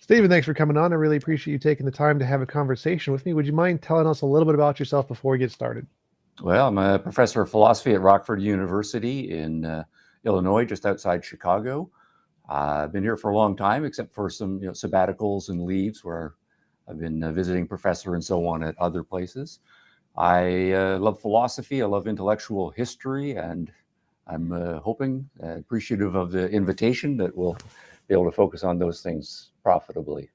Stephen, thanks for coming on. I really appreciate you taking the time to have a conversation with me. Would you mind telling us a little bit about yourself before we get started? Well, I'm a professor of philosophy at Rockford University in Illinois, just outside Chicago. I've been here for a long time, except for some sabbaticals and leaves where I've been visiting professor and so on at other places. I love philosophy. I love intellectual history, and I'm appreciative of the invitation that we'll be able to focus on those things profitably.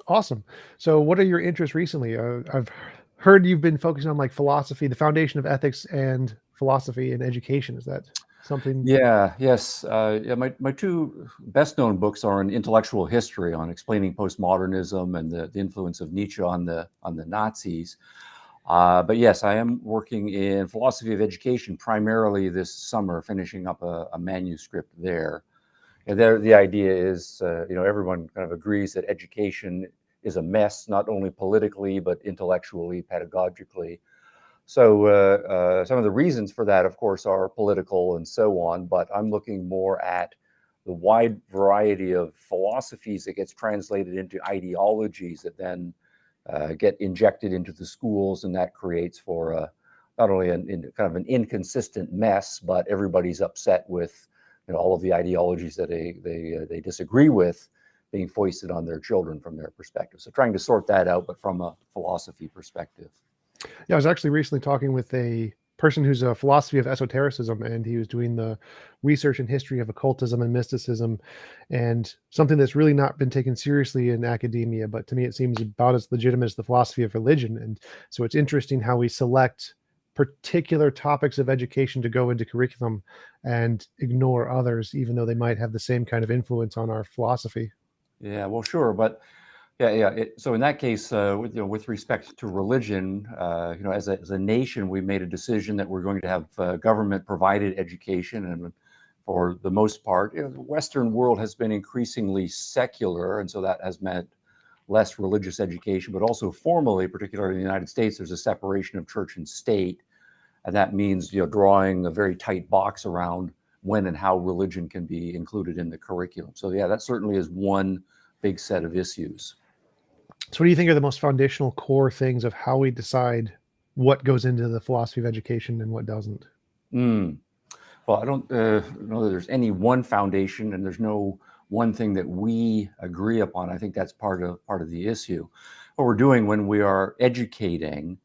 Awesome. So what are your interests recently? I've heard you've been focusing on like philosophy, the foundation of ethics and philosophy in education. Is that something? Yes. My two best known books are on intellectual history, on explaining postmodernism and the influence of Nietzsche on the Nazis. But yes, I am working in philosophy of education primarily this summer, finishing up a manuscript there. And there, the idea is, everyone kind of agrees that education is a mess, not only politically, but intellectually, pedagogically. So some of the reasons for that, of course, are political and so on, but I'm looking more at the wide variety of philosophies that gets translated into ideologies that then get injected into the schools, and that creates for not only kind of an inconsistent mess, but everybody's upset with all of the ideologies that they disagree with being foisted on their children from their perspective. So trying to sort that out, but from a philosophy perspective. Yeah, I was actually recently talking with a person who's a philosophy of esotericism, and he was doing the research and history of occultism and mysticism, and something that's really not been taken seriously in academia, but to me it seems about as legitimate as the philosophy of religion. And so it's interesting how we select particular topics of education to go into curriculum and ignore others, even though they might have the same kind of influence on our philosophy. Yeah, well, sure, but so in that case, with respect to religion, as a nation, we made a decision that we're going to have government-provided education, and for the most part, the Western world has been increasingly secular, and so that has meant less religious education, but also formally, particularly in the United States, there's a separation of church and state, and that means drawing a very tight box around when and how religion can be included in the curriculum. So yeah, that certainly is one big set of issues. So what do you think are the most foundational core things of how we decide what goes into the philosophy of education and what doesn't? Well, I don't know that there's any one foundation, and there's no one thing that we agree upon. I think that's part of the issue. What we're doing when we are educating,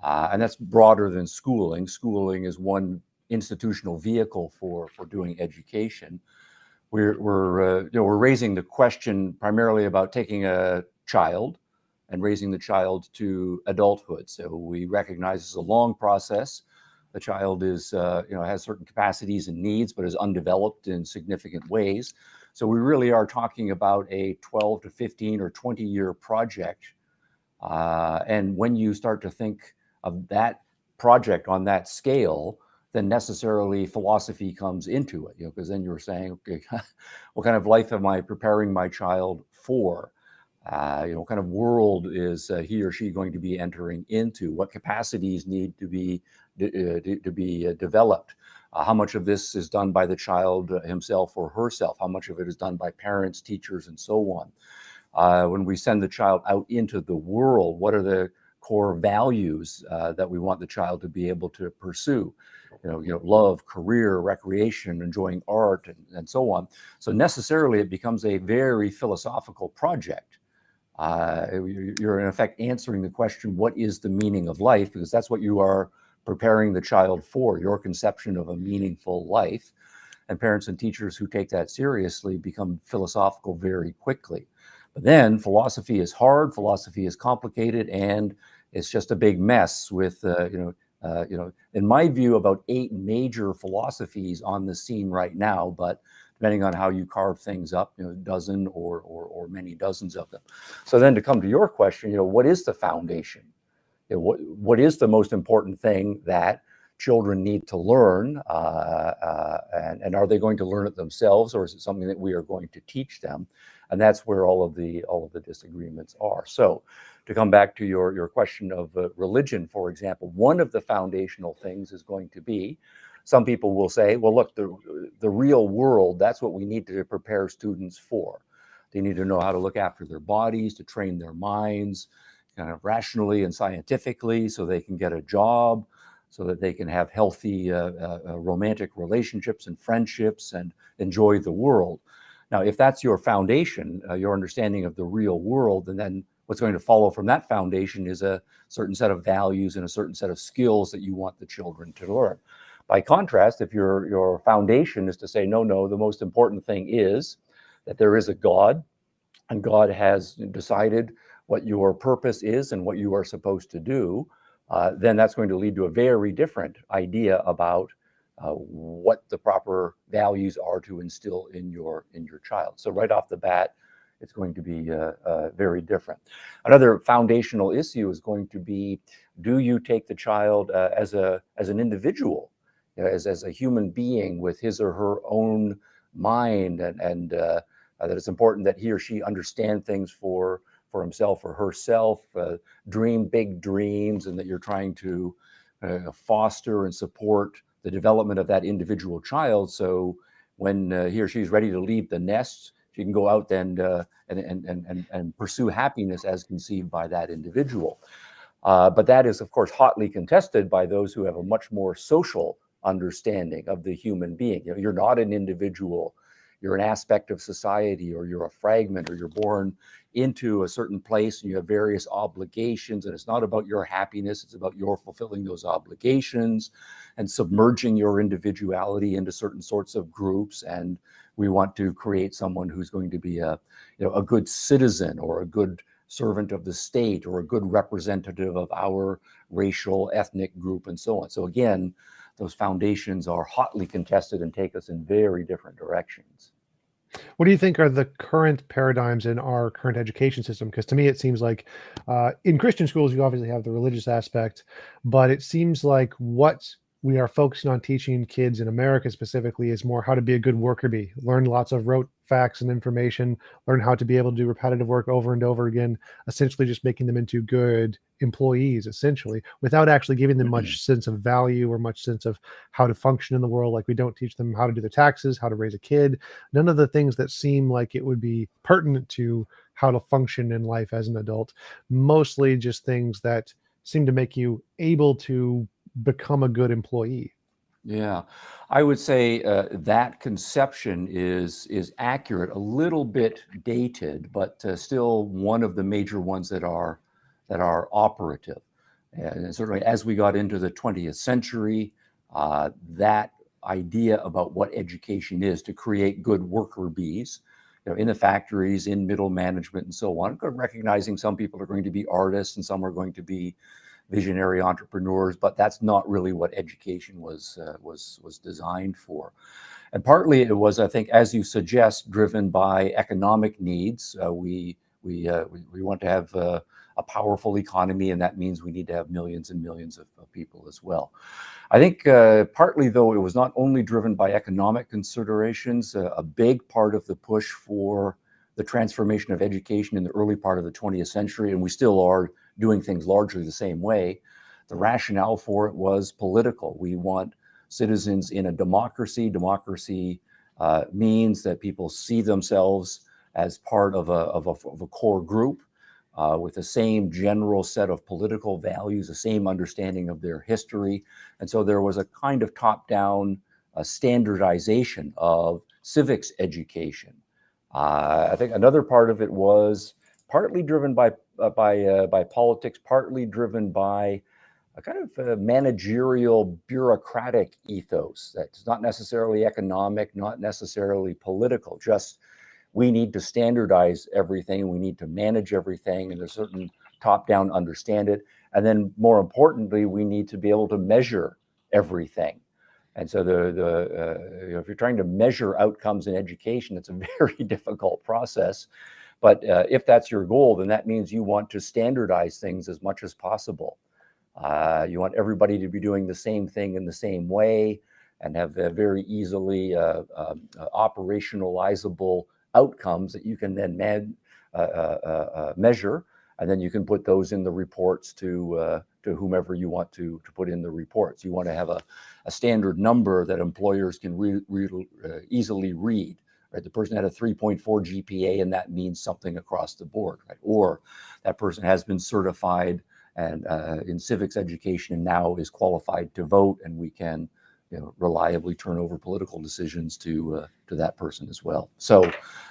and that's broader than schooling. Schooling is one institutional vehicle for doing education. We're raising the question primarily about taking a child and raising the child to adulthood. So we recognize it's a long process. The child is, has certain capacities and needs, but is undeveloped in significant ways. So we really are talking about a 12 to 15 or 20-year project. And when you start to think of that project on that scale, then necessarily philosophy comes into it, because then you're saying, okay, what kind of life am I preparing my child for? What kind of world is he or she going to be entering into? What capacities need to be developed? How much of this is done by the child himself or herself? How much of it is done by parents, teachers, and so on? When we send the child out into the world, what are the core values that we want the child to be able to pursue? Love, career, recreation, enjoying art, and so on. So necessarily it becomes a very philosophical project. You're in effect answering the question, what is the meaning of life? Because that's what you are preparing the child for, your conception of a meaningful life. And parents and teachers who take that seriously become philosophical very quickly. But then philosophy is hard, philosophy is complicated, and it's just a big mess with, in my view, about 8 major philosophies on the scene right now, but depending on how you carve things up, a dozen or many dozens of them. So then to come to your question, what is the foundation? What is the most important thing that children need to learn, and are they going to learn it themselves, or is it something that we are going to teach them? And that's where all of the disagreements are. So, to come back to your question of religion, for example, one of the foundational things is going to be, some people will say, well, look, the real world, that's what we need to prepare students for. They need to know how to look after their bodies, to train their minds, kind of rationally and scientifically, so they can get a job, so that they can have healthy romantic relationships and friendships and enjoy the world. Now, if that's your foundation, your understanding of the real world, and then what's going to follow from that foundation is a certain set of values and a certain set of skills that you want the children to learn. By contrast, if your foundation is to say, no, the most important thing is that there is a God, and God has decided what your purpose is and what you are supposed to do, then that's going to lead to a very different idea about what the proper values are to instill in your child. So right off the bat, it's going to be very different. Another foundational issue is going to be, do you take the child as an individual, as a human being with his or her own mind, and that it's important that he or she understand things for himself or herself, dream big dreams, and that you're trying to foster and support the development of that individual child. So when he or she is ready to leave the nest, she can go out and pursue happiness as conceived by that individual. But that is, of course, hotly contested by those who have a much more social understanding of the human being. You're not an individual. You're an aspect of society, or you're a fragment, or you're born into a certain place and you have various obligations, and it's not about your happiness, it's about your fulfilling those obligations and submerging your individuality into certain sorts of groups. And we want to create someone who's going to be a good citizen, or a good servant of the state, or a good representative of our racial, ethnic group, and so on. So again, those foundations are hotly contested and take us in very different directions. What do you think are the current paradigms in our current education system? Because to me, it seems like in Christian schools, you obviously have the religious aspect, but it seems like what we are focusing on teaching kids in America specifically is more how to be a good worker bee, learn lots of rote facts and information, learn how to be able to do repetitive work over and over again, essentially just making them into good employees, essentially, without actually giving them much sense of value or much sense of how to function in the world. Like, we don't teach them how to do their taxes, how to raise a kid, none of the things that seem like it would be pertinent to how to function in life as an adult, mostly just things that seem to make you able to become a good employee. Yeah, I would say that conception is accurate, a little bit dated, but still one of the major ones that are operative. And certainly, as we got into the 20th century, that idea about what education is, to create good worker bees, in the factories, in middle management, and so on, recognizing some people are going to be artists and some are going to be visionary entrepreneurs, but that's not really what education was designed for. And partly it was, I think, as you suggest, driven by economic needs. We want to have a powerful economy, and that means we need to have millions and millions of people as well. I think partly, though, it was not only driven by economic considerations. A big part of the push for the transformation of education in the early part of the 20th century, and we still are doing things largely the same way, the rationale for it was political. We want citizens in a democracy. Democracy means that people see themselves as part of a core group with the same general set of political values, the same understanding of their history. And so there was a kind of top-down standardization of civics education. I think another part of it was partly driven by politics, partly driven by a kind of managerial, bureaucratic ethos that's not necessarily economic, not necessarily political. Just, we need to standardize everything, we need to manage everything, and there's certain top-down understand it. And then, more importantly, we need to be able to measure everything. And so if you're trying to measure outcomes in education, it's a very difficult process. But if that's your goal, then that means you want to standardize things as much as possible. You want everybody to be doing the same thing in the same way and have very easily operationalizable outcomes that you can then measure, and then you can put those in the reports to whomever you want to put in the reports. You want to have a standard number that employers can easily read. Right? The person had a 3.4 GPA, and that means something across the board. Right? Or that person has been certified and in civics education and now is qualified to vote, and we can reliably turn over political decisions to that person as well. So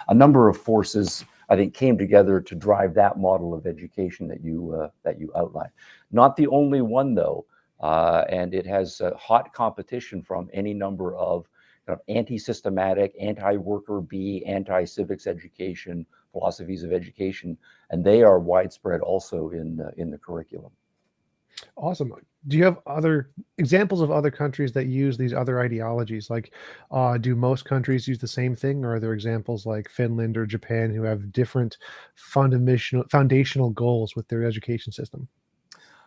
a number of forces, I think, came together to drive that model of education that you outlined. Not the only one, though, and it has hot competition from any number of kind of anti-systematic, anti-worker bee, anti-civics education, philosophies of education, and they are widespread also in the curriculum. Awesome. Do you have other examples of other countries that use these other ideologies? Like, do most countries use the same thing, or are there examples like Finland or Japan who have different foundational goals with their education system?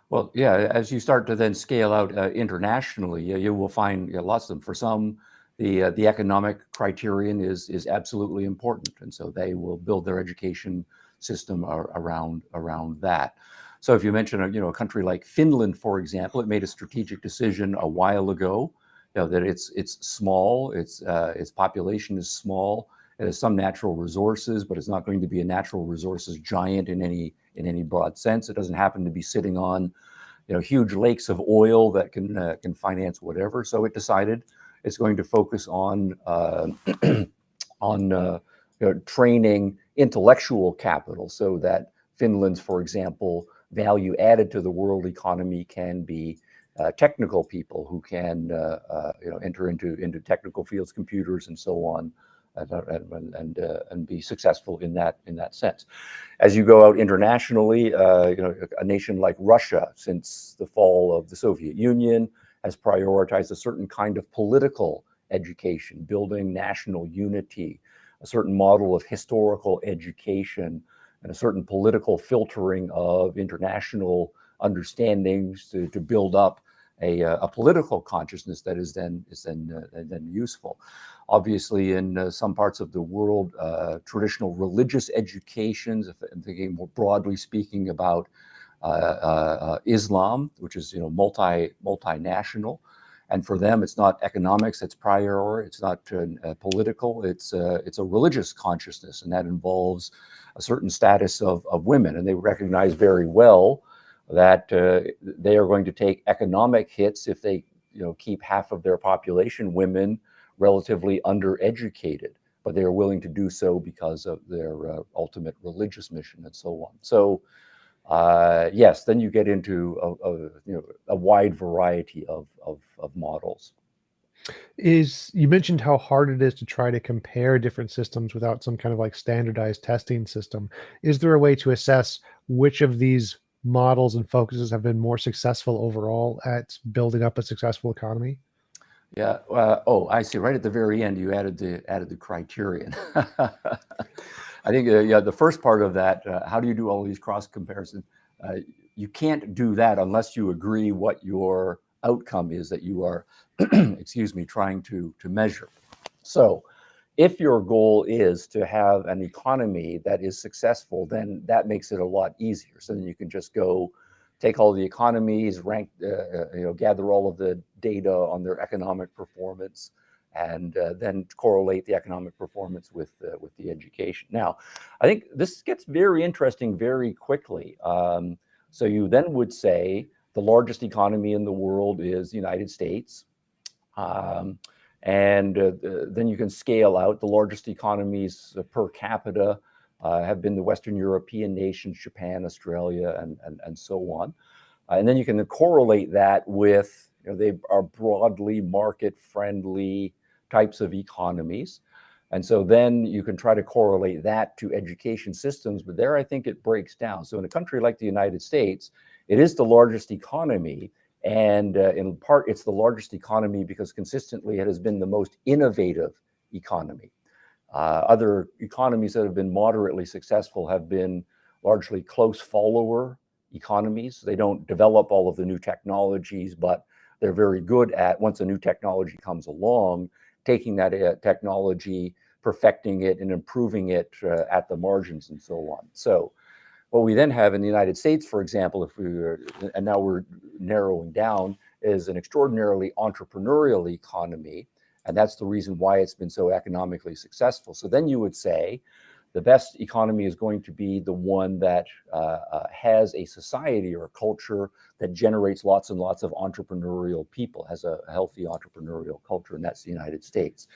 Well, yeah, as you start to then scale out internationally, you will find lots of them. For some, the economic criterion is absolutely important, and so they will build their education system around that. So if you mention a country like Finland, for example, it made a strategic decision a while ago, that it's small, its population is small, it has some natural resources, but it's not going to be a natural resources giant in any broad sense. It doesn't happen to be sitting on huge lakes of oil that can finance whatever. So it decided it's going to focus on training intellectual capital, so that Finland's, for example, value added to the world economy can be technical people who can enter into technical fields, computers, and so on, and be successful in that sense. As you go out internationally, a nation like Russia, since the fall of the Soviet Union, has prioritized a certain kind of political education, building national unity, a certain model of historical education, and a certain political filtering of international understandings to build up a political consciousness that is then useful. Obviously, in some parts of the world, traditional religious educations, if I'm thinking more broadly speaking about Islam, which is multinational, and for them it's not economics that's prior, it's not political, it's a religious consciousness, and that involves a certain status of women, and they recognize very well that they are going to take economic hits if they keep half of their population women, relatively undereducated, but they are willing to do so because of their ultimate religious mission and so on. So yes, then you get into a wide variety of models. You mentioned how hard it is to try to compare different systems without some kind of like standardized testing system. Is there a way to assess which of these models and focuses have been more successful overall at building up a successful economy? Yeah. I see. Right at the very end, you added the criterion. I think the first part of that. How do you do all these cross comparisons? You can't do that unless you agree what your outcome is that you are, excuse me, trying to measure. So, if your goal is to have an economy that is successful, then that makes it a lot easier. So then you can just go take all the economies, rank, gather all of the data on their economic performance, and then correlate the economic performance with the education. Now, I think this gets very interesting very quickly. So you then would say the largest economy in the world is the United States. And then you can scale out. The largest economies per capita have been the Western European nations, Japan, Australia, and so on. And then you can correlate that with, they are broadly market-friendly types of economies. And so then you can try to correlate that to education systems, but there I think it breaks down. So in a country like the United States, it is the largest economy, and in part it's the largest economy because consistently it has been the most innovative economy. Other economies that have been moderately successful have been largely close follower economies. They don't develop all of the new technologies, but they're very good at, once a new technology comes along, taking that technology, perfecting it, and improving it at the margins and so on. So what we then have in the United States, for example, and now we're narrowing down, is an extraordinarily entrepreneurial economy. And that's the reason why it's been so economically successful. So then you would say the best economy is going to be the one that has a society or a culture that generates lots and lots of entrepreneurial people, has a healthy entrepreneurial culture, and that's the United States.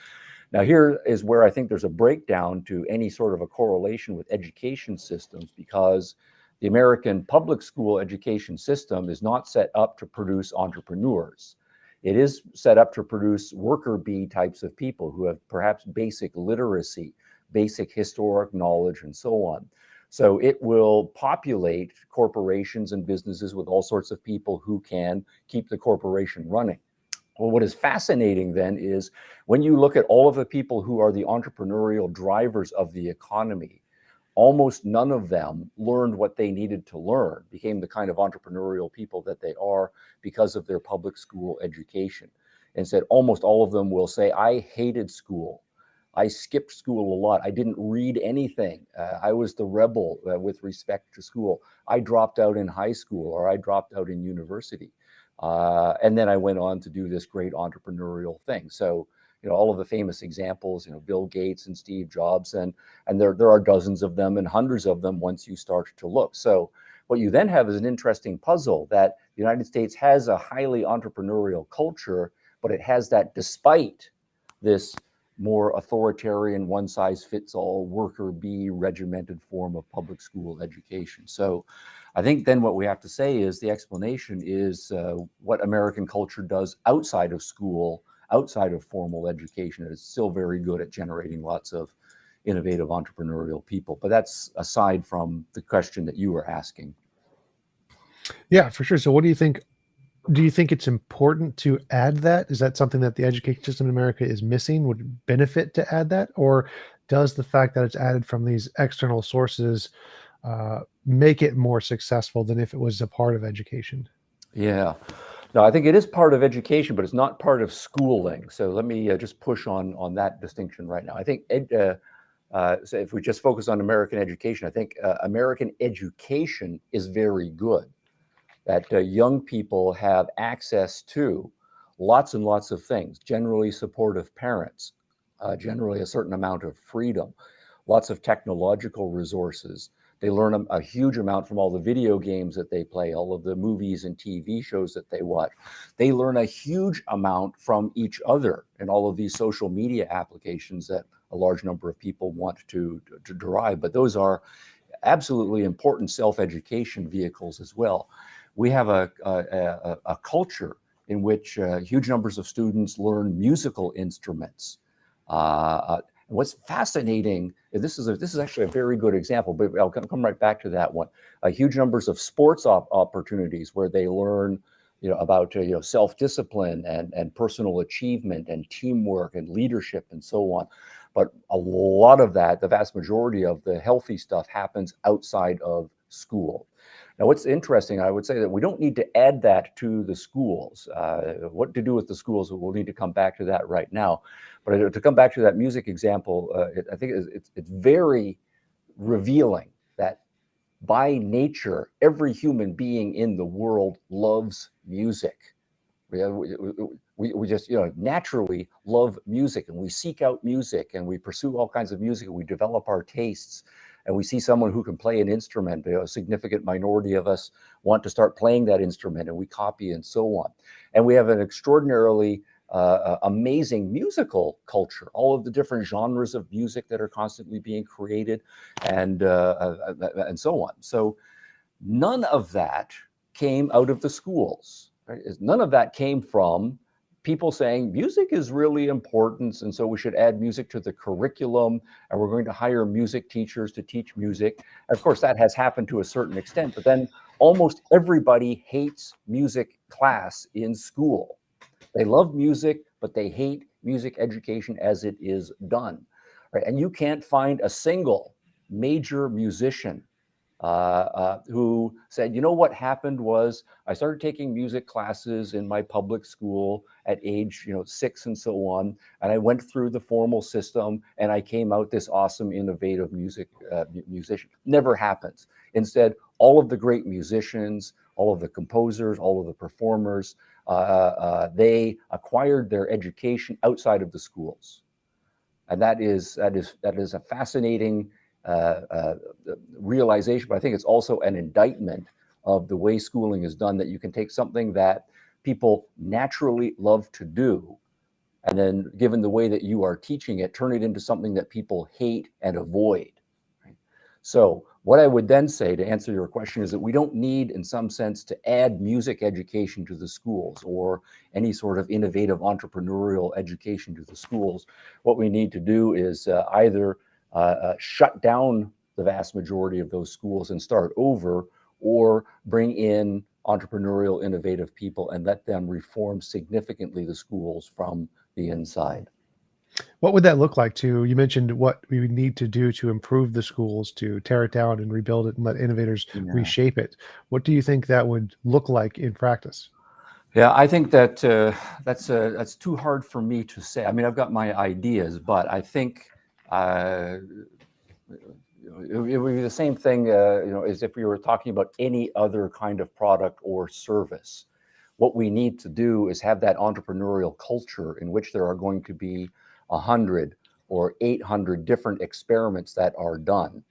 Now, here is where I think there's a breakdown to any sort of a correlation with education systems, because the American public school education system is not set up to produce entrepreneurs. It is set up to produce worker bee types of people who have perhaps basic literacy, basic historic knowledge, and so on. So it will populate corporations and businesses with all sorts of people who can keep the corporation running. Well, what is fascinating then is when you look at all of the people who are the entrepreneurial drivers of the economy, almost none of them learned what they needed to learn, became the kind of entrepreneurial people that they are because of their public school education. And said almost all of them will say, I hated school. I skipped school a lot. I didn't read anything. I was the rebel with respect to school. I dropped out in high school, or I dropped out in university. And then I went on to do this great entrepreneurial thing. So, all of the famous examples, Bill Gates and Steve Jobs, and there are dozens of them and hundreds of them once you start to look. So what you then have is an interesting puzzle that the United States has a highly entrepreneurial culture, but it has that despite this more authoritarian, one-size-fits-all, worker bee regimented form of public school education. So I think then what we have to say is the explanation is what American culture does outside of school, outside of formal education. It's still very good at generating lots of innovative entrepreneurial people. But that's aside from the question that you were asking. Yeah, for sure. So what do you think? Do you think it's important to add that? Is that something that the education system in America is missing? Would it benefit to add that? Or does the fact that it's added from these external sources make it more successful than if it was a part of education? Yeah. No, I think it is part of education, but it's not part of schooling. So let me just push on that distinction right now. I think so if we just focus on American education, I think American education is very good. That young people have access to lots and lots of things, generally supportive parents, generally a certain amount of freedom, lots of technological resources. They learn a huge amount from all the video games that they play, all of the movies and TV shows that they watch. They learn a huge amount from each other and all of these social media applications that a large number of people want to derive. But those are absolutely important self-education vehicles as well. We have a culture in which huge numbers of students learn musical instruments. What's fascinating, this is actually a very good example, but I'll come right back to that one. Huge numbers of sports opportunities where they learn, about self-discipline and personal achievement and teamwork and leadership and so on. But a lot of that, the vast majority of the healthy stuff, happens outside of school. Now, what's interesting, I would say that we don't need to add that to the schools. What to do with the schools, we'll need to come back to that right now. But to come back to that music example, I think it's very revealing that by nature, every human being in the world loves music. We just naturally love music, and we seek out music, and we pursue all kinds of music, and we develop our tastes. And we see someone who can play an instrument, a significant minority of us want to start playing that instrument, and we copy and so on. And we have an extraordinarily amazing musical culture, all of the different genres of music that are constantly being created and so on. So none of that came out of the schools. Right? None of that came from people saying music is really important, and so we should add music to the curriculum, and we're going to hire music teachers to teach music. And of course, that has happened to a certain extent, but then almost everybody hates music class in school. They love music, but they hate music education as it is done. Right? And you can't find a single major musician who said, you know, what happened was I started taking music classes in my public school at age, 6 and so on. And I went through the formal system and I came out this awesome, innovative musician. Never happens. Instead, all of the great musicians, all of the composers, all of the performers, they acquired their education outside of the schools. And that is a fascinating realization, but I think it's also an indictment of the way schooling is done, that you can take something that people naturally love to do, and then given the way that you are teaching it, turn it into something that people hate and avoid. Right? So what I would then say, to answer your question, is that we don't need, in some sense, to add music education to the schools or any sort of innovative entrepreneurial education to the schools. What we need to do is either shut down the vast majority of those schools and start over, or bring in entrepreneurial, innovative people and let them reform significantly the schools from the inside. What would that look like you mentioned what we would need to do to improve the schools, to tear it down and rebuild it and let innovators reshape it. What do you think that would look like in practice? Yeah, I think that that's too hard for me to say. I mean, I've got my ideas, but I think it would be the same thing, as if we were talking about any other kind of product or service. What we need to do is have that entrepreneurial culture in which there are going to be 100 or 800 different experiments that are done.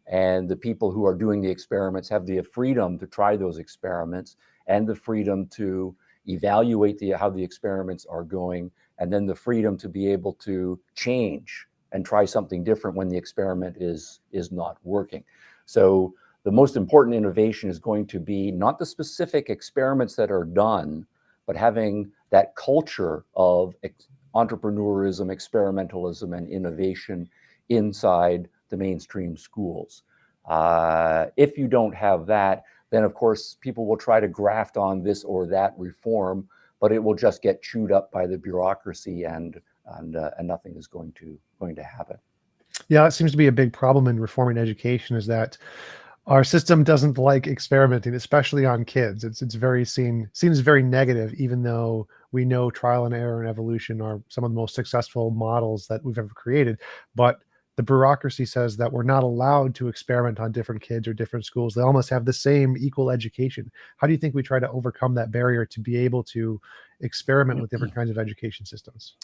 And the people who are doing the experiments have the freedom to try those experiments and the freedom to evaluate how the experiments are going, and then the freedom to be able to change and try something different when the experiment is not working. So the most important innovation is going to be not the specific experiments that are done, but having that culture of entrepreneurism, experimentalism, and innovation inside the mainstream schools. If you don't have that, then of course people will try to graft on this or that reform, but it will just get chewed up by the bureaucracy, and nothing is going to happen. Yeah, it seems to be a big problem in reforming education, is that our system doesn't like experimenting, especially on kids. It's very seems very negative, even though we know trial and error and evolution are some of the most successful models that we've ever created. But the bureaucracy says that we're not allowed to experiment on different kids or different schools. They almost have the same equal education. How do you think we try to overcome that barrier to be able to experiment with different kinds of education systems?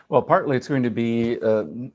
Well, partly it's going to be an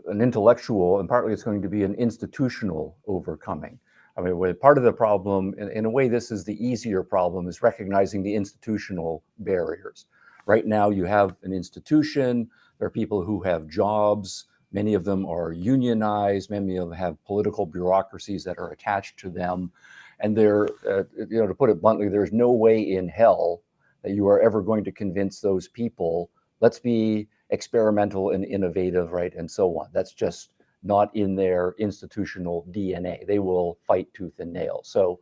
intellectual, and partly it's going to be an institutional overcoming. I mean, part of the problem, in a way, this is the easier problem, is recognizing the institutional barriers. Right now, you have an institution, there are people who have jobs, many of them are unionized, many of them have political bureaucracies that are attached to them. And they're, to put it bluntly, there's no way in hell that you are ever going to convince those people, let's be experimental and innovative, right, and so on. That's just not in their institutional DNA. They will fight tooth and nail. So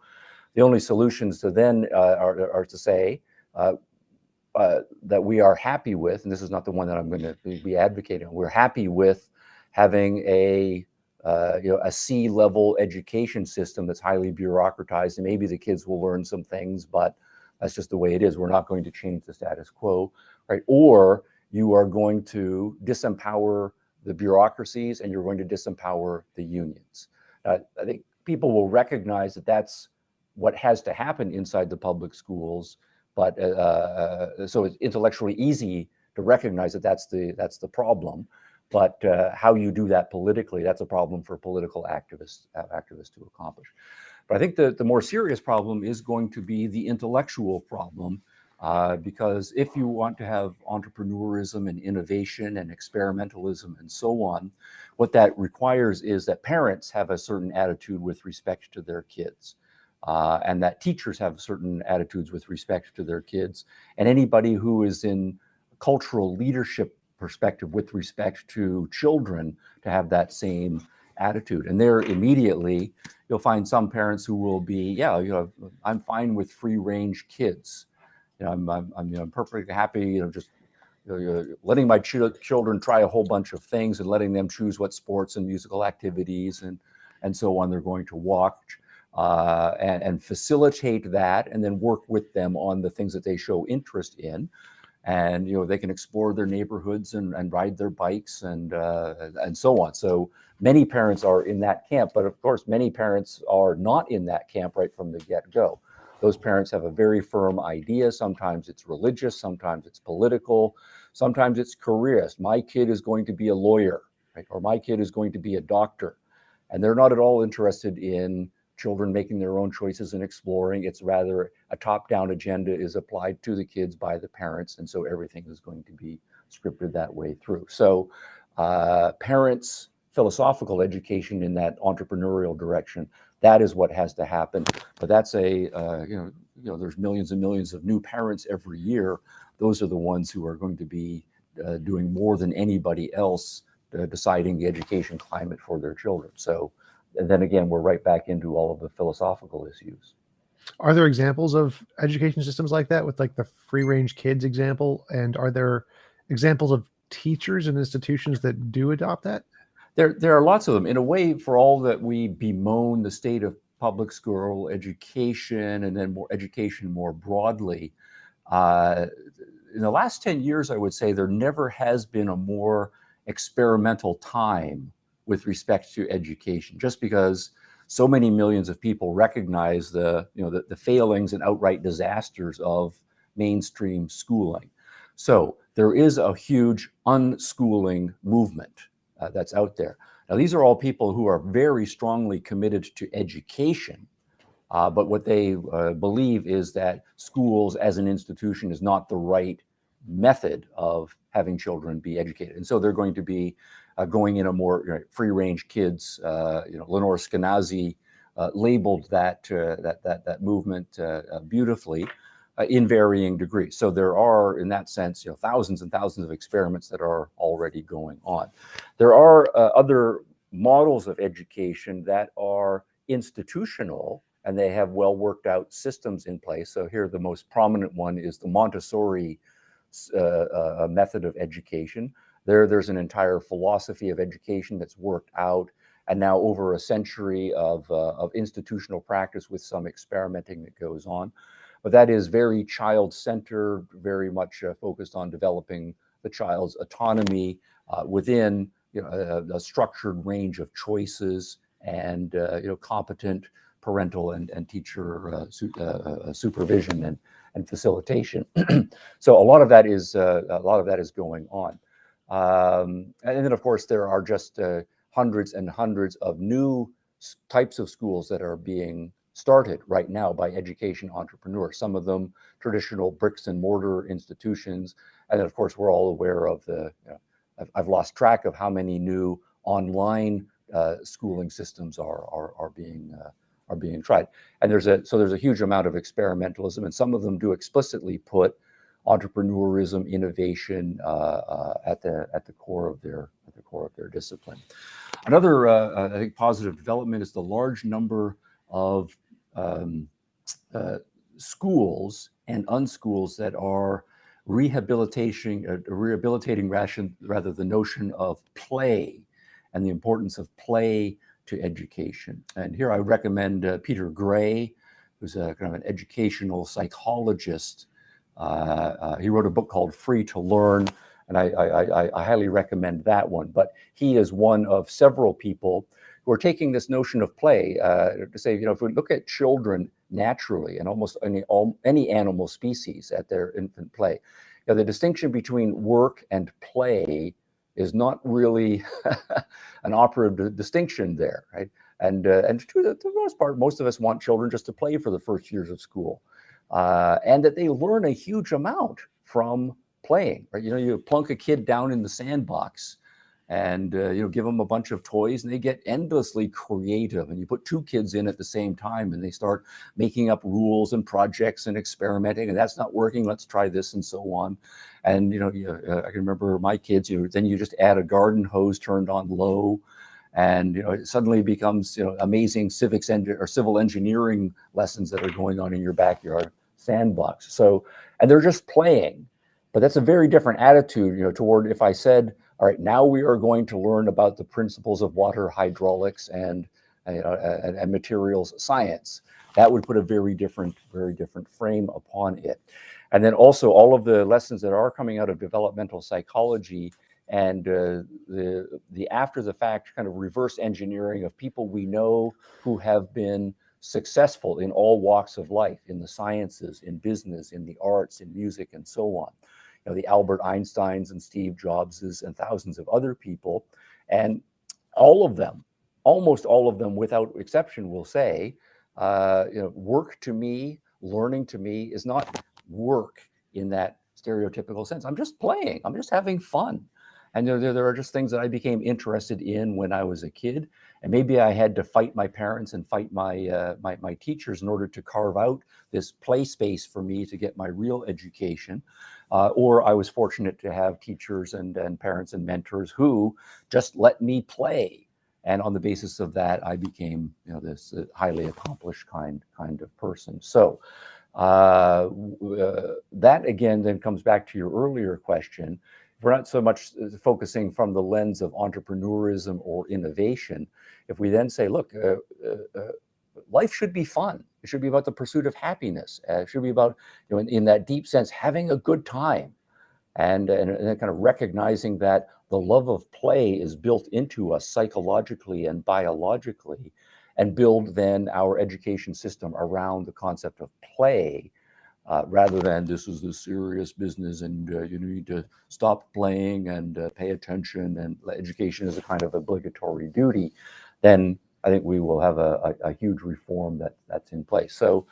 the only solutions to then are to say that we are happy with, and this is not the one that I'm going to be advocating, we're happy with having a C-level education system that's highly bureaucratized, and maybe the kids will learn some things, but that's just the way it is. We're not going to change the status quo, right? Or you are going to disempower the bureaucracies, and you're going to disempower the unions. I think people will recognize that that's what has to happen inside the public schools, but so it's intellectually easy to recognize that that's the problem. But how you do that politically, that's a problem for political activists to accomplish. But I think the more serious problem is going to be the intellectual problem, because if you want to have entrepreneurism and innovation and experimentalism and so on, what that requires is that parents have a certain attitude with respect to their kids, and that teachers have certain attitudes with respect to their kids, and anybody who is in cultural leadership perspective with respect to children to have that same attitude. And there immediately you'll find some parents who will be, I'm fine with free range kids. I'm perfectly happy, just letting my children try a whole bunch of things and letting them choose what sports and musical activities and so on they're going to watch. and facilitate that, and then work with them on the things that they show interest in. And they can explore their neighborhoods and ride their bikes and so on. So many parents are in that camp, but of course many parents are not in that camp right from the get-go. Those parents have a very firm idea. Sometimes it's religious, sometimes it's political, sometimes it's careerist. My kid is going to be a lawyer, right? Or my kid is going to be a doctor. And they're not at all interested in children making their own choices and exploring. It's rather a top-down agenda is applied to the kids by the parents, and so everything is going to be scripted that way through. So parents' philosophical education in that entrepreneurial direction, that is what has to happen. But that's there's millions and millions of new parents every year. Those are the ones who are going to be doing more than anybody else deciding the education climate for their children. So and then again, we're right back into all of the philosophical issues. Are there examples of education systems like that, with like the free range kids example? And are there examples of teachers and institutions that do adopt that? There are lots of them. In a way, for all that we bemoan the state of public school education and then more education more broadly, in the last 10 years, I would say there never has been a more experimental time with respect to education, just because so many millions of people recognize the failings and outright disasters of mainstream schooling. So there is a huge unschooling movement that's out there. Now, these are all people who are very strongly committed to education, but what they believe is that schools as an institution is not the right method of having children be educated. And so they're going to be going in a more free-range kids. Lenore Skenazy labeled that movement beautifully in varying degrees. So there are, in that sense, thousands and thousands of experiments that are already going on. There are other models of education that are institutional, and they have well worked out systems in place. So here, the most prominent one is the Montessori method of education. There's an entire philosophy of education that's worked out, and now over a century of institutional practice with some experimenting that goes on. But that is very child-centered, very much focused on developing the child's autonomy within a structured range of choices and competent parental and teacher supervision and facilitation. So a lot of that is going on. And then, of course, there are just hundreds and hundreds of new types of schools that are being started right now by education entrepreneurs, some of them traditional bricks and mortar institutions. And then, of course, we're all aware of I've lost track of how many new online schooling systems are being tried. And there's a huge amount of experimentalism, and some of them do explicitly put entrepreneurialism, innovation at the core of their discipline. Another, I think, positive development is the large number of schools and unschools that are rehabilitating rather the notion of play and the importance of play to education. And here I recommend Peter Gray, who's a kind of an educational psychologist. He wrote a book called Free to Learn, and I highly recommend that one. But he is one of several people who are taking this notion of play to say, if we look at children naturally and almost any animal species at their infant play, the distinction between work and play is not really an operative distinction there, right? And to the most part, most of us want children just to play for the first years of school, and that they learn a huge amount from playing, right? You plunk a kid down in the sandbox and give them a bunch of toys, and they get endlessly creative. And you put two kids in at the same time, and they start making up rules and projects and experimenting, and that's not working, let's try this, and so on. And I can remember my kids, then you just add a garden hose turned on low, and it suddenly becomes amazing civil engineering lessons that are going on in your backyard sandbox. So, and they're just playing, but that's a very different attitude toward if I said, all right, now we are going to learn about the principles of water hydraulics and and materials science. That would put a very different frame upon it. And then also all of the lessons that are coming out of developmental psychology and the after the fact kind of reverse engineering of people we know who have been successful in all walks of life, in the sciences, in business, in the arts, in music, and so on. You know, the Albert Einsteins and Steve Jobses and thousands of other people. And all of them, almost all of them without exception, will say, work to me, learning to me is not work in that stereotypical sense. I'm just playing, I'm just having fun. And there are just things that I became interested in when I was a kid. And maybe I had to fight my parents and fight my teachers in order to carve out this play space for me to get my real education. Or I was fortunate to have teachers and parents and mentors who just let me play. And on the basis of that, I became, this highly accomplished kind of person. So that again then comes back to your earlier question. We're not so much focusing from the lens of entrepreneurism or innovation. If we then say, look, life should be fun. It should be about the pursuit of happiness. It should be about, in that deep sense, having a good time, and then kind of recognizing that the love of play is built into us psychologically and biologically, and build then our education system around the concept of play. Rather than this is the serious business and you need to stop playing and pay attention and education is a kind of obligatory duty, then I think we will have a huge reform that's in place. So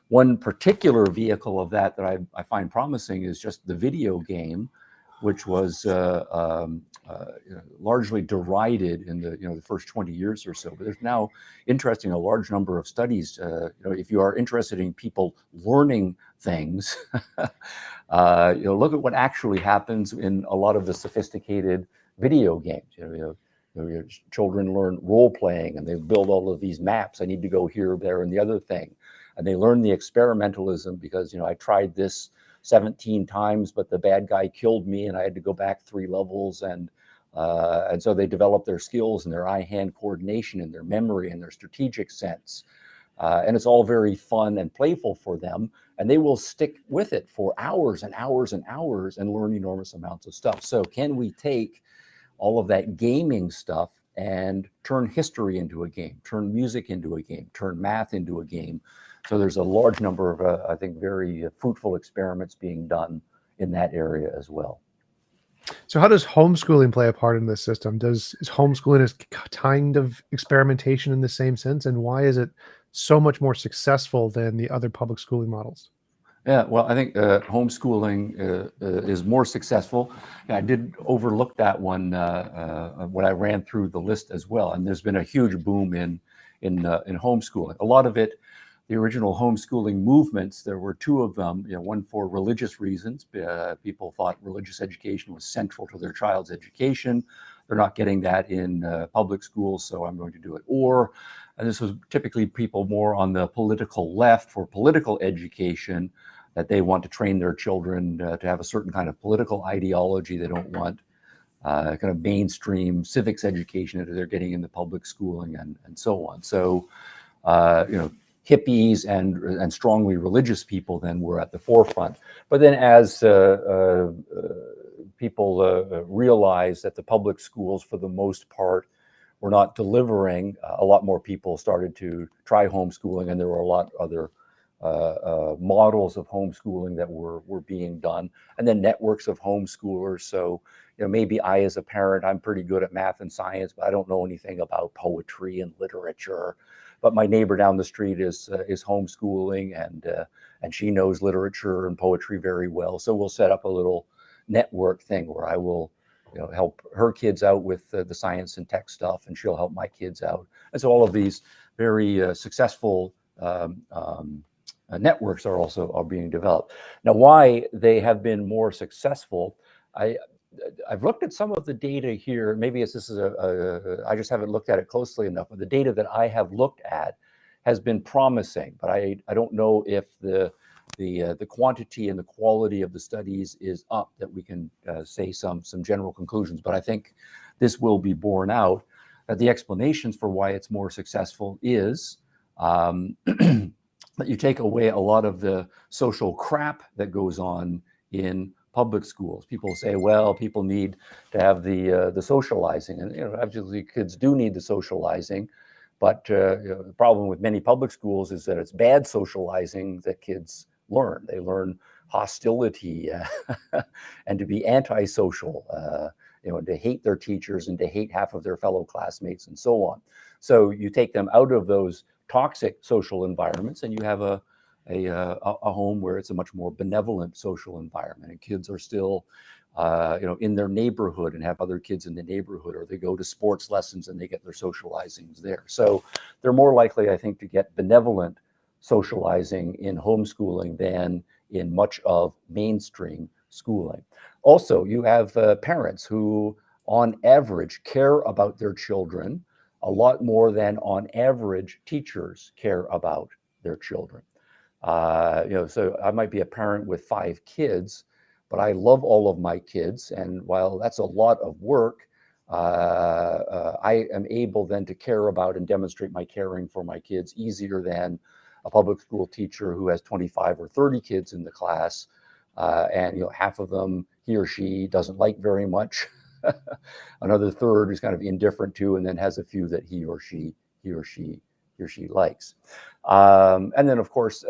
one particular vehicle of that I find promising is just the video game, which was largely derided in the first 20 years or so. But there's now, interesting, a large number of studies. If you are interested in people learning things, look at what actually happens in a lot of the sophisticated video games. Your children learn role playing, and they build all of these maps. I need to go here, there, and the other thing, and they learn the experimentalism because I tried this 17 times, but the bad guy killed me and I had to go back 3 levels. And so they develop their skills and their eye-hand coordination and their memory and their strategic sense. And it's all very fun and playful for them. And they will stick with it for hours and hours and hours and learn enormous amounts of stuff. So can we take all of that gaming stuff and turn history into a game, turn music into a game, turn math into a game? So there's a large number of, I think, very fruitful experiments being done in that area as well. So how does homeschooling play a part in this system? Is homeschooling a kind of experimentation in the same sense? And why is it so much more successful than the other public schooling models? Yeah, well, I think homeschooling is more successful. And I did overlook that one when I ran through the list as well. And there's been a huge boom in homeschooling. A lot of it, the original homeschooling movements, there were 2 of them. One for religious reasons. People thought religious education was central to their child's education. They're not getting that in public schools, so I'm going to do it. Or, and this was typically people more on the political left for political education, that they want to train their children to have a certain kind of political ideology. They don't want kind of mainstream civics education that they're getting in the public schooling and so on. So, hippies and strongly religious people then were at the forefront. But then as people realized that the public schools, for the most part, were not delivering, a lot more people started to try homeschooling, and there were a lot other models of homeschooling that were being done, and then networks of homeschoolers. So, maybe I, as a parent, I'm pretty good at math and science, but I don't know anything about poetry and literature. But my neighbor down the street is homeschooling, and she knows literature and poetry very well. So we'll set up a little network thing where I will, help her kids out with the science and tech stuff, and she'll help my kids out. And so all of these very successful networks are being developed. Now, why they have been more successful, I've looked at some of the data here. Maybe I just haven't looked at it closely enough. But the data that I have looked at has been promising, but I don't know if the quantity and the quality of the studies is up that we can say some general conclusions. But I think this will be borne out. the explanations for why it's more successful is that you take away a lot of the social crap that goes on in public schools. People say, well, people need to have the socializing, and obviously kids do need the socializing, but the problem with many public schools is that it's bad socializing that kids learn. They learn hostility and to be antisocial, to hate their teachers and to hate half of their fellow classmates and so on. So you take them out of those toxic social environments and you have a home where it's a much more benevolent social environment, and kids are still in their neighborhood and have other kids in the neighborhood, or they go to sports lessons and they get their socializings there. So they're more likely, I think, to get benevolent socializing in homeschooling than in much of mainstream schooling. Also, you have parents who, on average, care about their children a lot more than, on average, teachers care about their children. So I might be a parent with 5 kids, but I love all of my kids. And while that's a lot of work, I am able then to care about and demonstrate my caring for my kids easier than a public school teacher who has 25 or 30 kids in the class, and half of them he or she doesn't like very much. Another third is kind of indifferent to, and then has a few that he or she likes. And then, of course,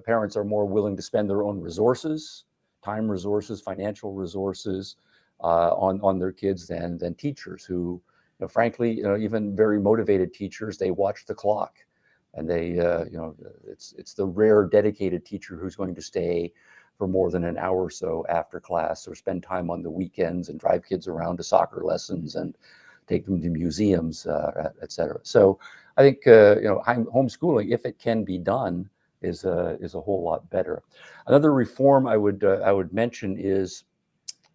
parents are more willing to spend their own resources, time resources, financial resources on their kids than teachers who, frankly, even very motivated teachers, they watch the clock, and they, it's the rare dedicated teacher who's going to stay for more than an hour or so after class, or spend time on the weekends and drive kids around to soccer lessons and take them to museums, et cetera. So I think homeschooling, if it can be done, is a whole lot better. Another reform I would mention is,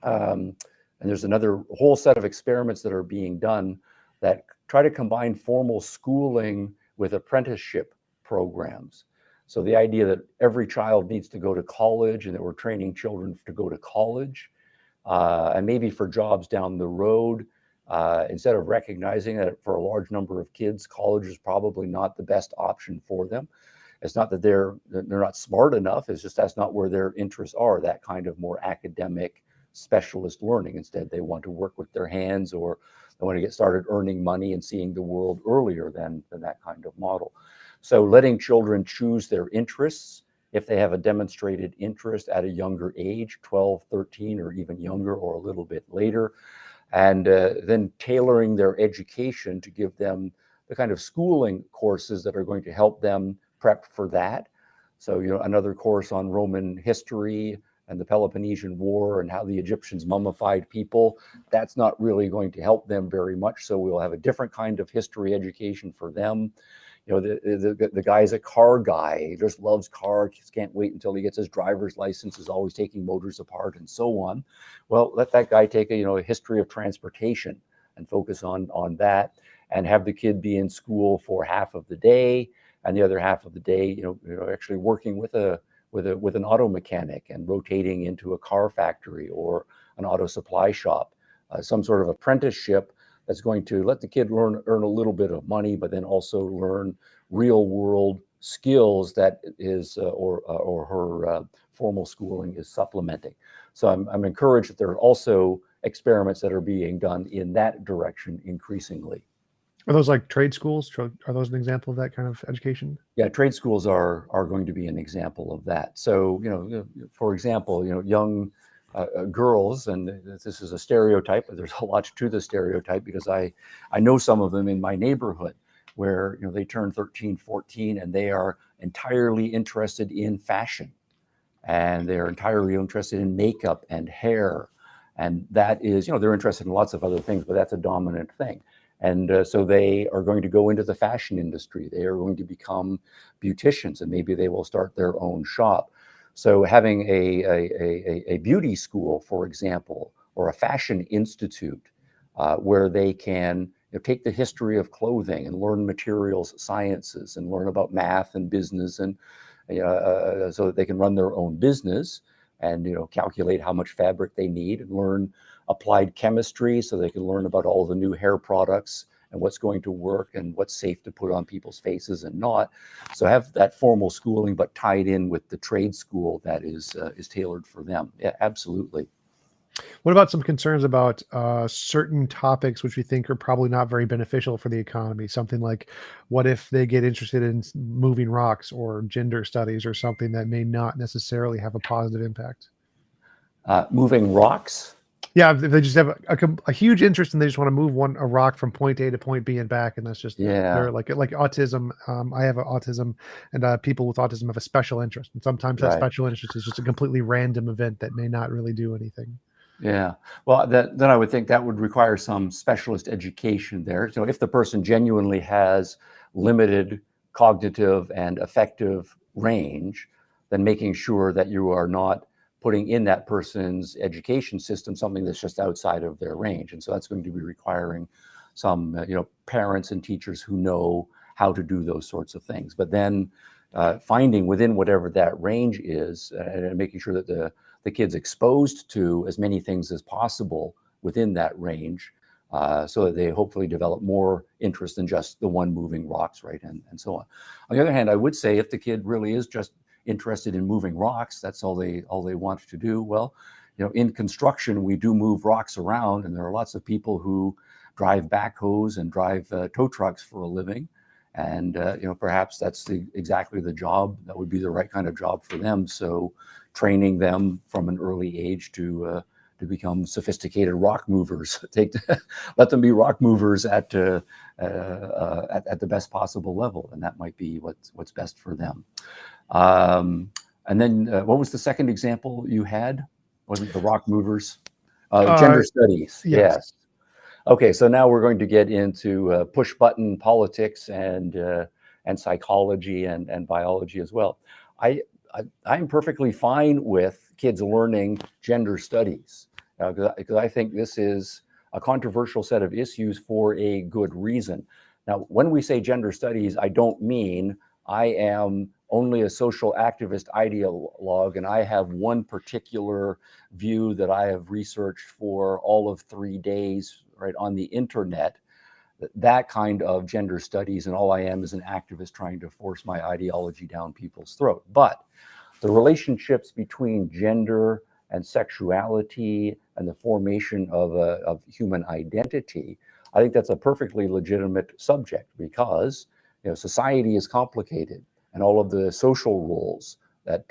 and there's another whole set of experiments that are being done that try to combine formal schooling with apprenticeship programs. So the idea that every child needs to go to college and that we're training children to go to college, and maybe for jobs down the road, instead of recognizing that for a large number of kids, college is probably not the best option for them. It's not that they're not smart enough, it's just that's not where their interests are, that kind of more academic specialist learning. Instead, they want to work with their hands, or they want to get started earning money and seeing the world earlier than that kind of model. So letting children choose their interests, if they have a demonstrated interest at a younger age, 12, 13, or even younger, or a little bit later, and then tailoring their education to give them the kind of schooling courses that are going to help them prep for that. So, another course on Roman history and the Peloponnesian War and how the Egyptians mummified people, that's not really going to help them very much. So we'll have a different kind of history education for them. The guy's a car guy. He just loves cars. Can't wait until he gets his driver's license, is always taking motors apart and so on. Well, let that guy take a history of transportation and focus on that, and have the kid be in school for half of the day, and the other half of the day, actually working with an auto mechanic and rotating into a car factory or an auto supply shop, some sort of apprenticeship that's going to let the kid earn a little bit of money, but then also learn real world skills that is or her formal schooling is supplementing. So I'm encouraged that there are also experiments that are being done in that direction increasingly. Are those like trade schools? Are those an example of that kind of education? Yeah, trade schools are going to be an example of that. So, for example, young girls, and this is a stereotype, but there's a lot to the stereotype, because I know some of them in my neighborhood where they turn 13, 14, and they are entirely interested in fashion, and they're entirely interested in makeup and hair, and that is, they're interested in lots of other things, but that's a dominant thing. And so they are going to go into the fashion industry. They are going to become beauticians, and maybe they will start their own shop. So having a beauty school, for example, or a fashion institute, where they can take the history of clothing and learn materials sciences and learn about math and business, and so that they can run their own business and calculate how much fabric they need, and learn applied chemistry so they can learn about all the new hair products and what's going to work and what's safe to put on people's faces and not. So have that formal schooling, but tied in with the trade school that is tailored for them. Yeah, absolutely. What about some concerns about certain topics which we think are probably not very beneficial for the economy? Something like, what if they get interested in moving rocks or gender studies or something that may not necessarily have a positive impact? Moving rocks. Yeah, if they just have a huge interest and they just want to move a rock from point A to point B and back, and that's just Yeah, they're like autism. I have autism, and people with autism have a special interest, and sometimes that right. special interest is just a completely random event that may not really do anything. Yeah. Well, then I would think that would require some specialist education there. So if the person genuinely has limited cognitive and affective range, then making sure that you are not putting in that person's education system something that's just outside of their range. And so that's going to be requiring some, parents and teachers who know how to do those sorts of things. But then finding within whatever that range is, and making sure that the kid's exposed to as many things as possible within that range, so that they hopefully develop more interest than just the one moving rocks, right, and so on. On the other hand, I would say if the kid really is just interested in moving rocks, that's all they want to do. Well, in construction, we do move rocks around, and there are lots of people who drive backhoes and drive tow trucks for a living. And perhaps that's exactly the job that would be the right kind of job for them. So training them from an early age to become sophisticated rock movers. Let them be rock movers at the best possible level, and that might be what's best for them. And then what was the second example you had? Wasn't the rock movers? Gender studies. Yes. Yes. Okay, so now we're going to get into push button politics and psychology and biology as well. I'm perfectly fine with kids learning gender studies because I think this is a controversial set of issues for a good reason. Now, when we say gender studies, I don't mean I am only a social activist ideologue and I have one particular view that I have researched for all of 3 days, right, on the internet. That kind of gender studies, and all I am is an activist trying to force my ideology down people's throat. But the relationships between gender and sexuality and the formation of human identity, I think that's a perfectly legitimate subject because society is complicated, and all of the social roles that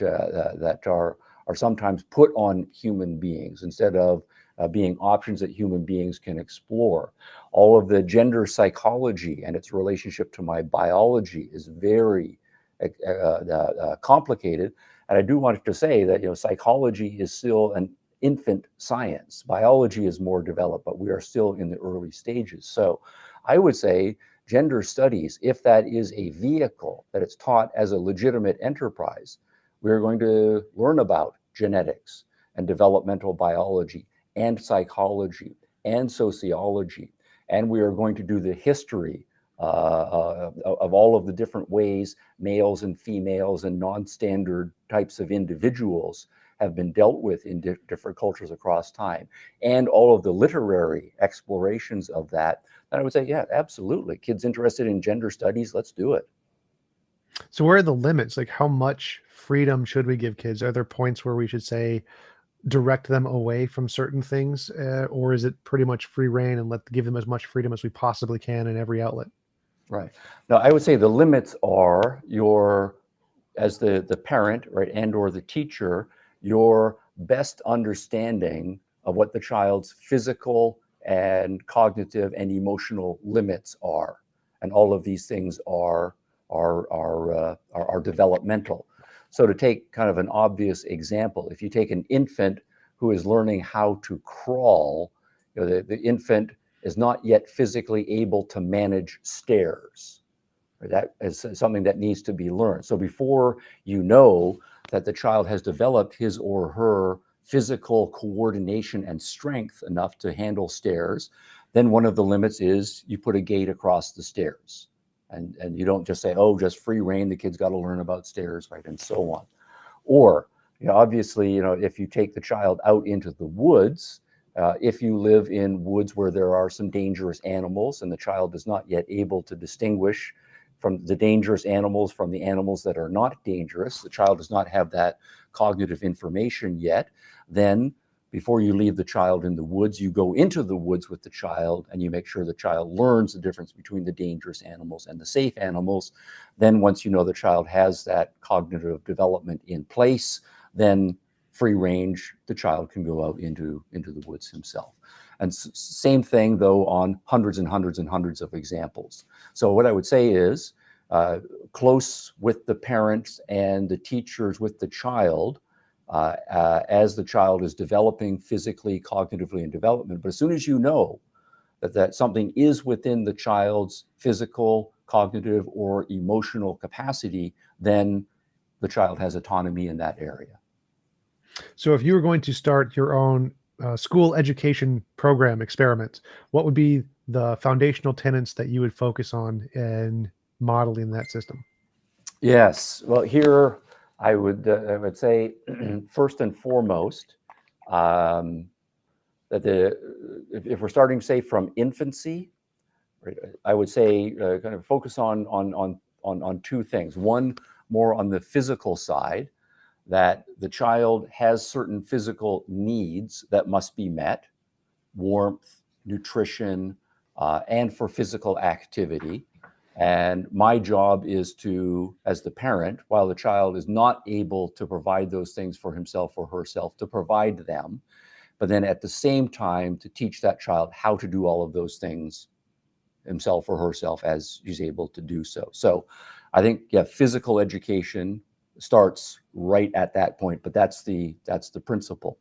are sometimes put on human beings instead of being options that human beings can explore. All of the gender psychology and its relationship to my biology is very complicated. And I do want to say that psychology is still an infant science. Biology is more developed, but we are still in the early stages. So I would say gender studies, if that is a vehicle that it's taught as a legitimate enterprise, we're going to learn about genetics and developmental biology and psychology and sociology. And we are going to do the history of all of the different ways males and females and non-standard types of individuals have been dealt with in different cultures across time, and all of the literary explorations of that. And I would say, yeah, absolutely. Kids interested in gender studies, let's do it. So where are the limits? Like, how much freedom should we give kids? Are there points where we should say direct them away from certain things, or is it pretty much free reign and give them as much freedom as we possibly can in every outlet? Right. Now, I would say the limits are as the parent, right, and or the teacher, your best understanding of what the child's physical and cognitive and emotional limits are, and all of these things are developmental. So to take kind of an obvious example, if you take an infant who is learning how to crawl, the infant is not yet physically able to manage stairs. That is something that needs to be learned. So before you know that the child has developed his or her physical coordination and strength enough to handle stairs, then one of the limits is you put a gate across the stairs. And you don't just say, oh, just free reign, the kid's got to learn about stairs, right, and so on. Or, obviously, if you take the child out into the woods, If you live in woods where there are some dangerous animals and the child is not yet able to distinguish from the dangerous animals from the animals that are not dangerous, the child does not have that cognitive information yet, then before you leave the child in the woods, you go into the woods with the child and you make sure the child learns the difference between the dangerous animals and the safe animals. Then once you know the child has that cognitive development in place, then free range, the child can go out into the woods himself. And same thing, though, on hundreds and hundreds and hundreds of examples. So what I would say is close with the parents and the teachers with the child as the child is developing physically, cognitively, and development. But as soon as you know that something is within the child's physical, cognitive, or emotional capacity, then the child has autonomy in that area. So if you were going to start your own school education program experiment, what would be the foundational tenets that you would focus on in modeling that system? Yes. Well, here I would say first and foremost that if we're starting, say, from infancy, right, I would say kind of focus on two things. One, more on the physical side, that the child has certain physical needs that must be met: warmth, nutrition, and for physical activity. And my job is to, as the parent, while the child is not able to provide those things for himself or herself, to provide them, but then at the same time to teach that child how to do all of those things himself or herself as he's able to do so. So I think, yeah, physical education starts right at that point, but that's the principle.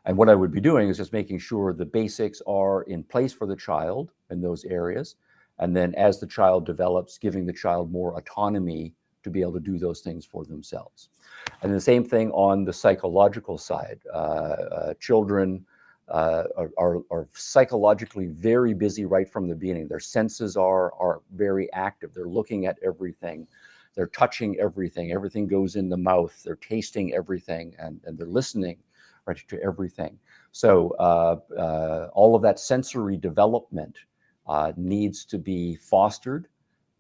And what I would be doing is just making sure the basics are in place for the child in those areas. And then as the child develops, giving the child more autonomy to be able to do those things for themselves. And the same thing on the psychological side. Children are psychologically very busy right from the beginning. Their senses are very active. They're looking at everything. They're touching everything. Everything goes in the mouth. They're tasting everything, and they're listening right to everything. So all of that sensory development needs to be fostered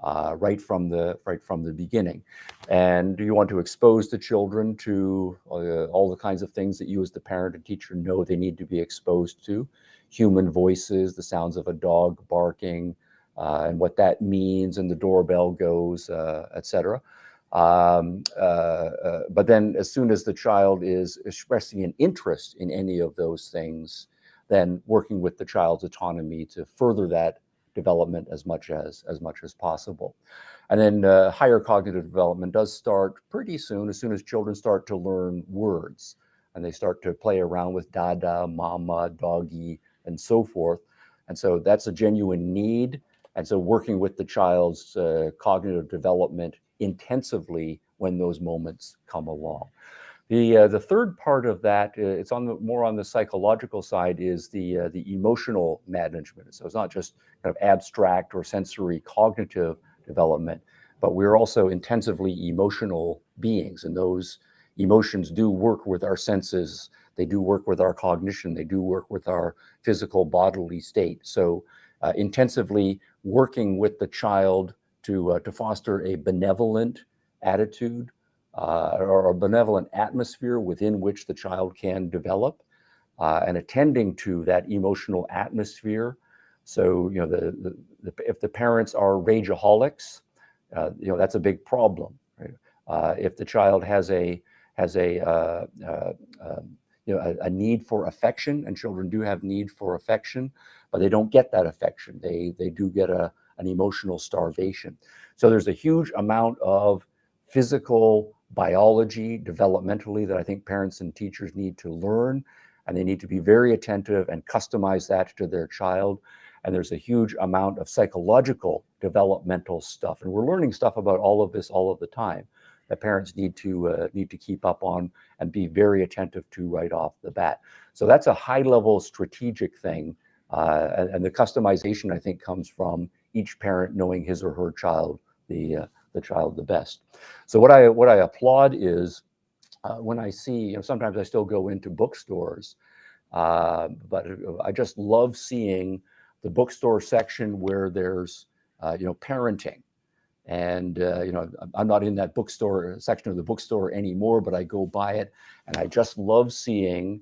right from the beginning. And you want to expose the children to all the kinds of things that you as the parent and teacher know they need to be exposed to: human voices, the sounds of a dog barking, and what that means, and the doorbell goes, etc. But then as soon as the child is expressing an interest in any of those things, then working with the child's autonomy to further that development as much as possible. And then higher cognitive development does start pretty soon as children start to learn words and they start to play around with dada, mama, doggy, and so forth. And so that's a genuine need. And so working with the child's cognitive development intensively when those moments come along. The third part of that, it's more on the psychological side, is the emotional management. So it's not just kind of abstract or sensory cognitive development, but we're also intensively emotional beings, and those emotions do work with our senses. They do work with our cognition. They do work with our physical bodily state. So intensively working with the child to foster a benevolent attitude, or a benevolent atmosphere within which the child can develop, and attending to that emotional atmosphere. So, if the parents are rageaholics, that's a big problem, right? If the child has a need for affection, and children do have need for affection, but they don't get that affection. They do get an emotional starvation. So there's a huge amount of physical biology developmentally that I think parents and teachers need to learn, and they need to be very attentive and customize that to their child. And there's a huge amount of psychological developmental stuff, and we're learning stuff about all of this all of the time that parents need to keep up on and be very attentive to right off the bat. So that's a high level strategic thing, and the customization, I think, comes from each parent knowing his or her child the child the best. So what I applaud is when I see, sometimes I still go into bookstores But I just love seeing the bookstore section where there's, parenting. And, I'm not in that bookstore section of the bookstore anymore, but I go by it. And I just love seeing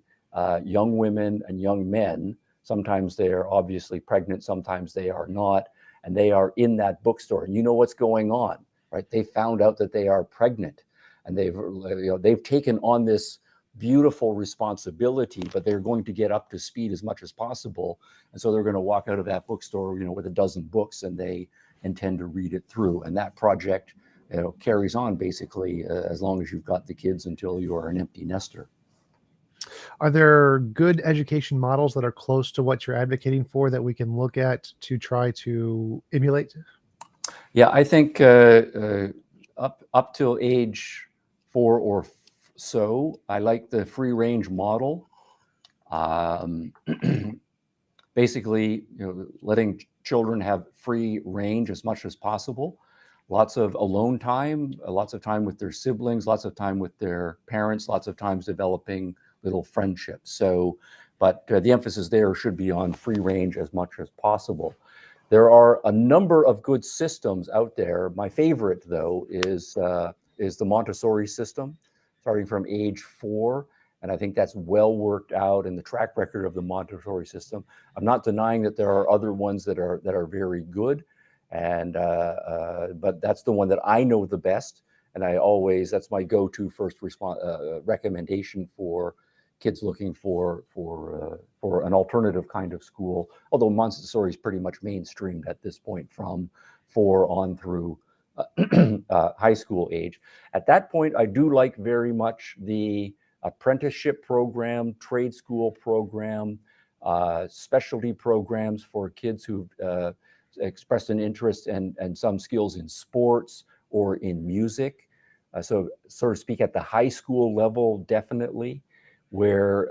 young women and young men. Sometimes they are obviously pregnant, sometimes they are not. And they are in that bookstore. And you know what's going on, right? They found out that they are pregnant. And they've taken on this beautiful responsibility, but they're going to get up to speed as much as possible. And so they're going to walk out of that bookstore, with a dozen books, and they intend to read it through. And that project, carries on basically as long as you've got the kids until you are an empty nester. Are there good education models that are close to what you're advocating for that we can look at to try to emulate? Yeah, I think up till age 4 or so, I like the free range model. Basically, letting children have free range as much as possible. Lots of alone time, lots of time with their siblings, lots of time with their parents, lots of times developing little friendships. So, but the emphasis there should be on free range as much as possible. There are a number of good systems out there. My favorite, though, is the Montessori system, starting from age 4. And I think that's well worked out in the track record of the Montessori system. I'm not denying that there are other ones that are very good, and but that's the one that I know the best. And that's my go-to first recommendation for kids looking for an alternative kind of school. Although Montessori is pretty much mainstreamed at this point from 4 on through high school age. At that point, I do like very much the apprenticeship program, trade school program, specialty programs for kids who've expressed an interest and some skills in sports or in music. So to speak, at the high school level, definitely, where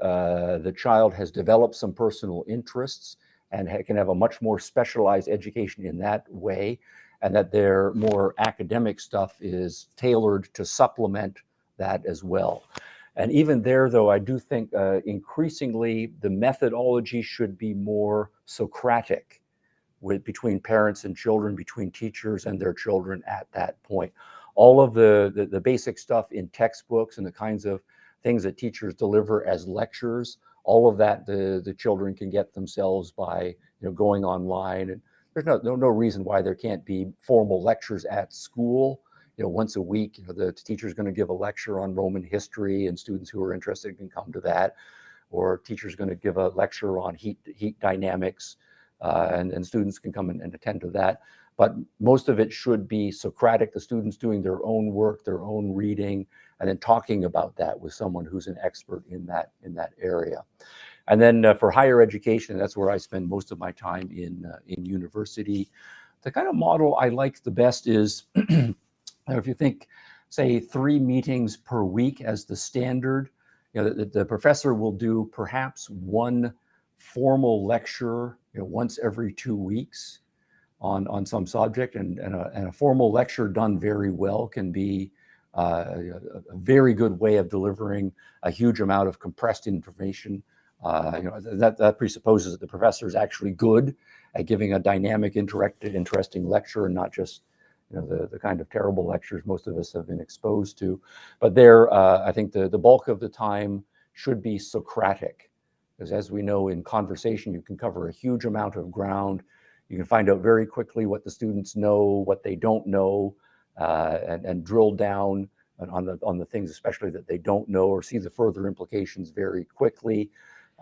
the child has developed some personal interests and can have a much more specialized education in that way, and that their more academic stuff is tailored to supplement that as well. And even there, though, I do think increasingly the methodology should be more Socratic between parents and children, between teachers and their children at that point. All of the basic stuff in textbooks and the kinds of things that teachers deliver as lectures, all of that the children can get themselves by going online. And there's no reason why there can't be formal lectures at school. Once a week, the teacher's going to give a lecture on Roman history, and students who are interested can come to that. Or teacher's going to give a lecture on heat dynamics, and students can come and attend to that. But most of it should be Socratic, the students doing their own work, their own reading, and then talking about that with someone who's an expert in that area. And then for higher education, that's where I spend most of my time in university. The kind of model I like the best is, if you think, say, 3 meetings per week as the standard, the professor will do perhaps one formal lecture once every 2 weeks on some subject, and a formal lecture done very well can be a very good way of delivering a huge amount of compressed information. That presupposes that the professor is actually good at giving a dynamic, interesting lecture, and not just the kind of terrible lectures most of us have been exposed to. But there, I think the bulk of the time should be Socratic, because as we know, in conversation, you can cover a huge amount of ground. You can find out very quickly what the students know, what they don't know, and drill down on the things especially that they don't know, or see the further implications very quickly.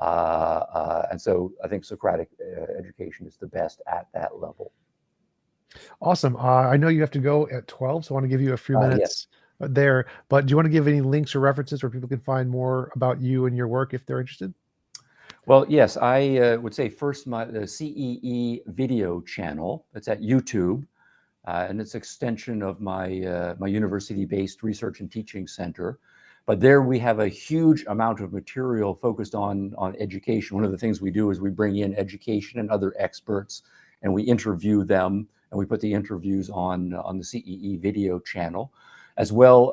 And so I think Socratic education is the best at that level. Awesome. I know you have to go at 12, so I want to give you a few minutes there. But do you want to give any links or references where people can find more about you and your work if they're interested? Well, yes, I would say first the CEE Video Channel. It's at YouTube, and it's an extension of my my university-based research and teaching center. But there we have a huge amount of material focused on education. One of the things we do is we bring in education and other experts, and we interview them, and we put the interviews on the CEE Video Channel. As well,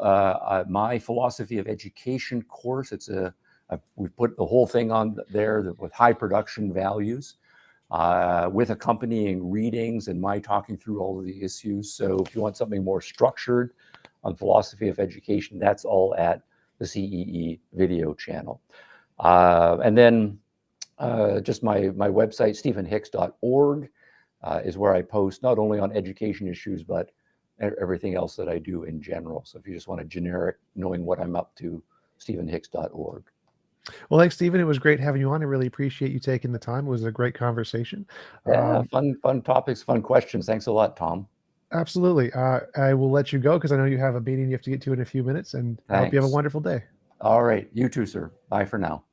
my philosophy of education course, it's a we've put the whole thing on there with high production values, with accompanying readings and my talking through all of the issues. So if you want something more structured on philosophy of education, that's all at the CEE Video Channel. And then just my website, stephenhicks.org, is where I post not only on education issues, but everything else that I do in general. So if you just want a generic knowing what I'm up to, stephenhicks.org. Well, thanks, Stephen. It was great having you on. I really appreciate you taking the time. It was a great conversation. Yeah, fun topics, fun questions. Thanks a lot, Tom. Absolutely. I will let you go because I know you have a meeting you have to get to in a few minutes, and I hope you have a Thanks. wonderful day. All right. You too, sir. Bye for now.